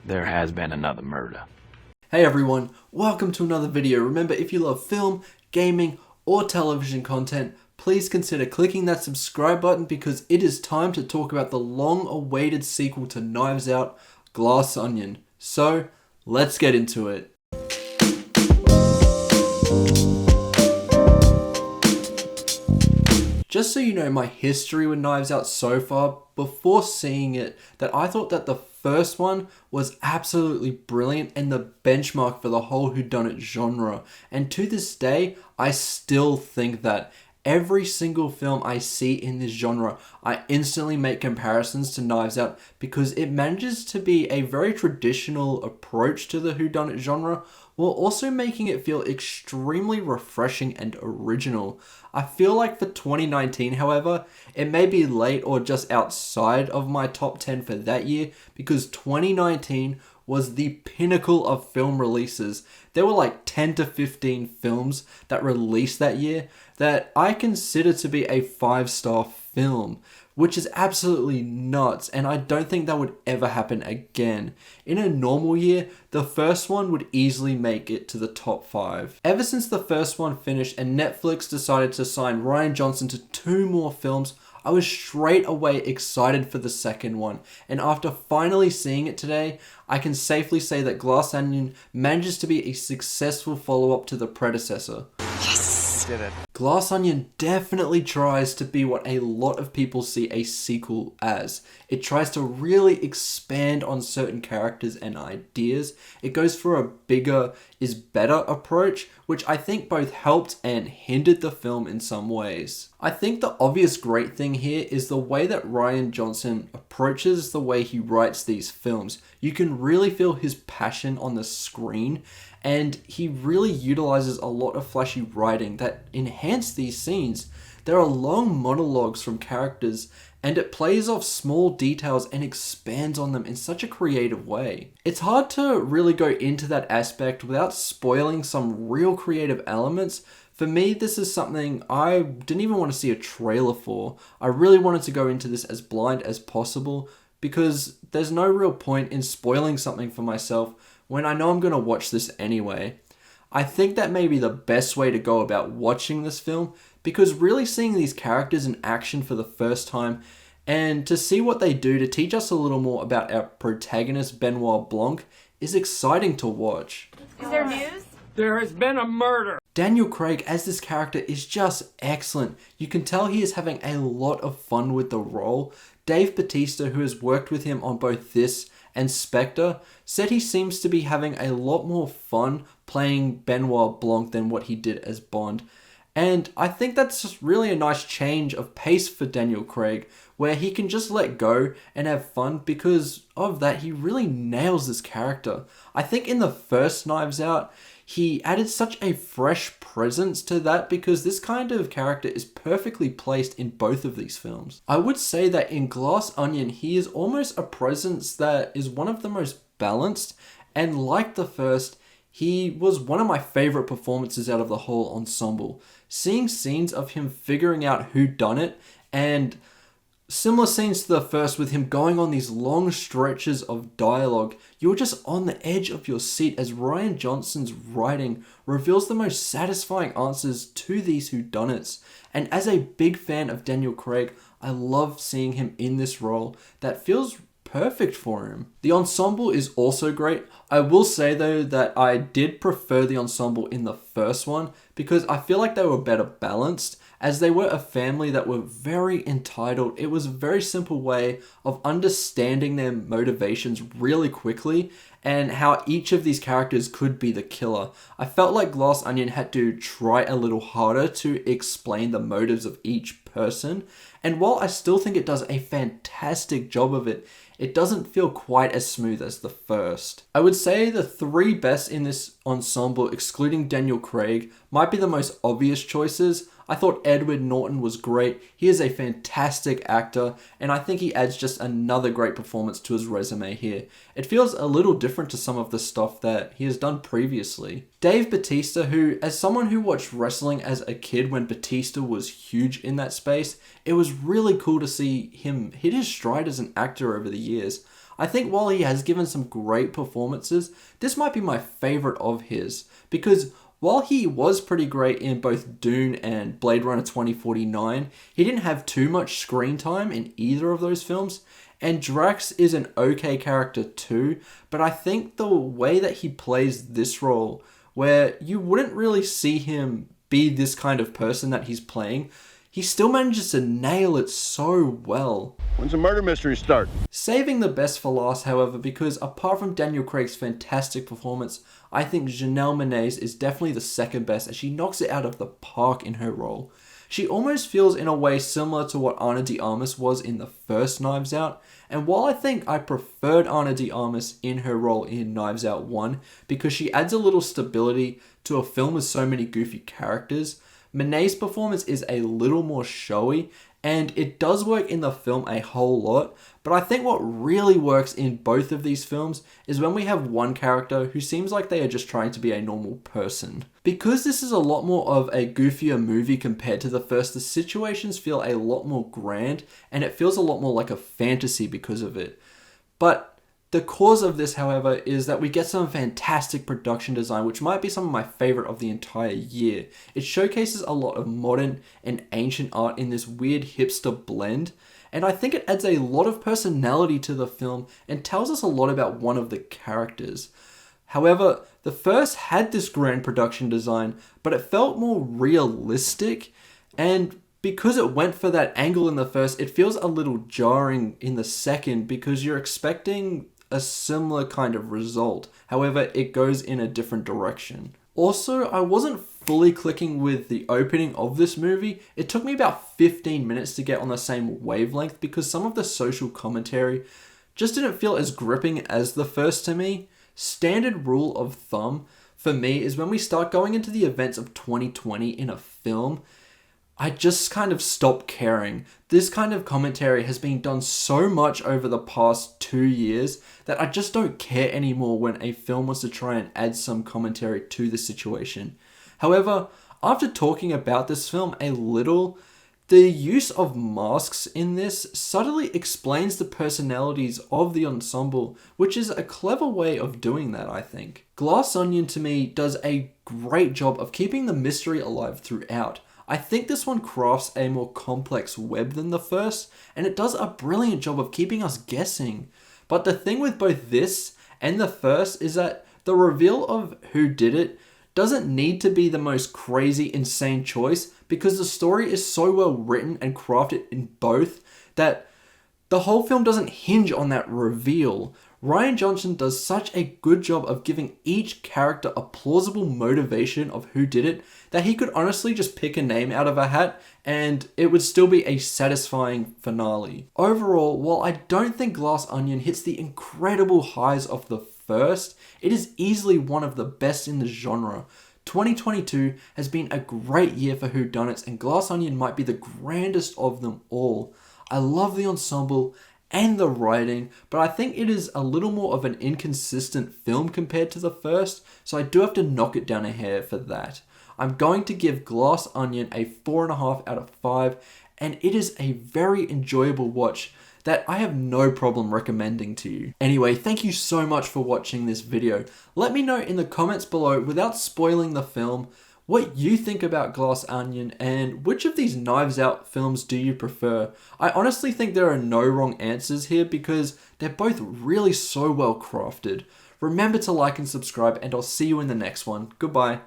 there has been another murder. Hey everyone, welcome to another video. Remember, if you love film, gaming, or television content, please consider clicking that subscribe button because it is time to talk about the long-awaited sequel to Knives Out, Glass Onion. So, let's get into it. Just so you know my history with Knives Out so far, before seeing it, that I thought that the first one was absolutely brilliant and the benchmark for the whole whodunit genre. And to this day, I still think that. Every single film I see in this genre, I instantly make comparisons to Knives Out because it manages to be a very traditional approach to the whodunit genre while also making it feel extremely refreshing and original. I feel like for 2019, however, it may be late or just outside of my top 10 for that year because 2019 was the pinnacle of film releases. There were like 10 to 15 films that released that year that I consider to be a 5-star film, which is absolutely nuts, and I don't think that would ever happen again. In a normal year, the first one would easily make it to the top 5. Ever since the first one finished and Netflix decided to sign Rian Johnson to 2 more films, I was straight away excited for the second one, and after finally seeing it today, I can safely say that Glass Onion manages to be a successful follow-up to the predecessor. Did it. Glass Onion definitely tries to be what a lot of people see a sequel as. It tries to really expand on certain characters and ideas. It goes for a bigger is better approach, which I think both helped and hindered the film in some ways. I think the obvious great thing here is the way that Rian Johnson approaches the way he writes these films. You can really feel his passion on the screen, and he really utilizes a lot of flashy writing that enhance these scenes. There are long monologues from characters, and it plays off small details and expands on them in such a creative way. It's hard to really go into that aspect without spoiling some real creative elements. For me, this is something I didn't even want to see a trailer for. I really wanted to go into this as blind as possible because there's no real point in spoiling something for myself when I know I'm going to watch this anyway. I think that may be the best way to go about watching this film because really seeing these characters in action for the first time and to see what they do to teach us a little more about our protagonist Benoit Blanc is exciting to watch. Is there news? There has been a murder. Daniel Craig as this character is just excellent. You can tell he is having a lot of fun with the role. Dave Batista, who has worked with him on both this and Spectre, said he seems to be having a lot more fun playing Benoit Blanc than what he did as Bond. And I think that's just really a nice change of pace for Daniel Craig, where he can just let go and have fun because of that. He really nails this character. I think in the first Knives Out, he added such a fresh presence to that because this kind of character is perfectly placed in both of these films. I would say that in Glass Onion, he is almost a presence that is one of the most balanced, and like the first, he was one of my favorite performances out of the whole ensemble. Seeing scenes of him figuring out whodunit and similar scenes to the first with him going on these long stretches of dialogue, you're just on the edge of your seat as Rian Johnson's writing reveals the most satisfying answers to these whodunits. And as a big fan of Daniel Craig, I love seeing him in this role that feels perfect for him. The ensemble is also great. I will say though that I did prefer the ensemble in the first one because I feel like they were better balanced, as they were a family that were very entitled. It was a very simple way of understanding their motivations really quickly and how each of these characters could be the killer. I felt like Glass Onion had to try a little harder to explain the motives of each person, and while I still think it does a fantastic job of it, it doesn't feel quite as smooth as the first. I would say the 3 best in this ensemble, excluding Daniel Craig, might be the most obvious choices. I thought Edward Norton was great. He is a fantastic actor, and I think he adds just another great performance to his resume here. It feels a little different to some of the stuff that he has done previously. Dave Batista, who, as someone who watched wrestling as a kid when Batista was huge in that space, it was really cool to see him hit his stride as an actor over the years. I think while he has given some great performances, this might be my favorite of his, because while he was pretty great in both Dune and Blade Runner 2049, he didn't have too much screen time in either of those films. And Drax is an okay character too, but I think the way that he plays this role, where you wouldn't really see him be this kind of person that he's playing, he still manages to nail it so well. When's the murder mystery start? Saving the best for last, however, because apart from Daniel Craig's fantastic performance, I think Janelle Monae's is definitely the second best as she knocks it out of the park in her role. She almost feels in a way similar to what Ana de Armas was in the first Knives Out, and while I think I preferred Ana de Armas in her role in Knives Out 1 because she adds a little stability to a film with so many goofy characters, Monae's performance is a little more showy, and it does work in the film a whole lot, but I think what really works in both of these films is when we have one character who seems like they are just trying to be a normal person. Because this is a lot more of a goofier movie compared to the first, the situations feel a lot more grand, and it feels a lot more like a fantasy because of it. But the cause of this, however, is that we get some fantastic production design, which might be some of my favorite of the entire year. It showcases a lot of modern and ancient art in this weird hipster blend, and I think it adds a lot of personality to the film and tells us a lot about one of the characters. However, the first had this grand production design, but it felt more realistic, and because it went for that angle in the first, it feels a little jarring in the second because you're expecting a similar kind of result. However, it goes in a different direction. Also, I wasn't fully clicking with the opening of this movie. It took me about 15 minutes to get on the same wavelength because some of the social commentary just didn't feel as gripping as the first to me. Standard rule of thumb for me is when we start going into the events of 2020 in a film, I just kind of stopped caring. This kind of commentary has been done so much over the past 2 years that I just don't care anymore when a film wants to try and add some commentary to the situation. However, after talking about this film a little, the use of masks in this subtly explains the personalities of the ensemble, which is a clever way of doing that, I think. Glass Onion to me does a great job of keeping the mystery alive throughout. I think this one crafts a more complex web than the first, and it does a brilliant job of keeping us guessing. But the thing with both this and the first is that the reveal of who did it doesn't need to be the most crazy, insane choice because the story is so well written and crafted in both that the whole film doesn't hinge on that reveal. Rian Johnson does such a good job of giving each character a plausible motivation of who did it that he could honestly just pick a name out of a hat and it would still be a satisfying finale. Overall, while I don't think Glass Onion hits the incredible highs of the first, it is easily one of the best in the genre. 2022 has been a great year for whodunits and Glass Onion might be the grandest of them all. I love the ensemble and the writing, but I think it is a little more of an inconsistent film compared to the first, so I do have to knock it down a hair for that. I'm going to give Glass Onion a 4.5 out of 5, and it is a very enjoyable watch that I have no problem recommending to you. Anyway, thank you so much for watching this video. Let me know in the comments below, without spoiling the film, what you think about Glass Onion and which of these Knives Out films do you prefer. I honestly think there are no wrong answers here because they're both really so well crafted. Remember to like and subscribe and I'll see you in the next one. Goodbye.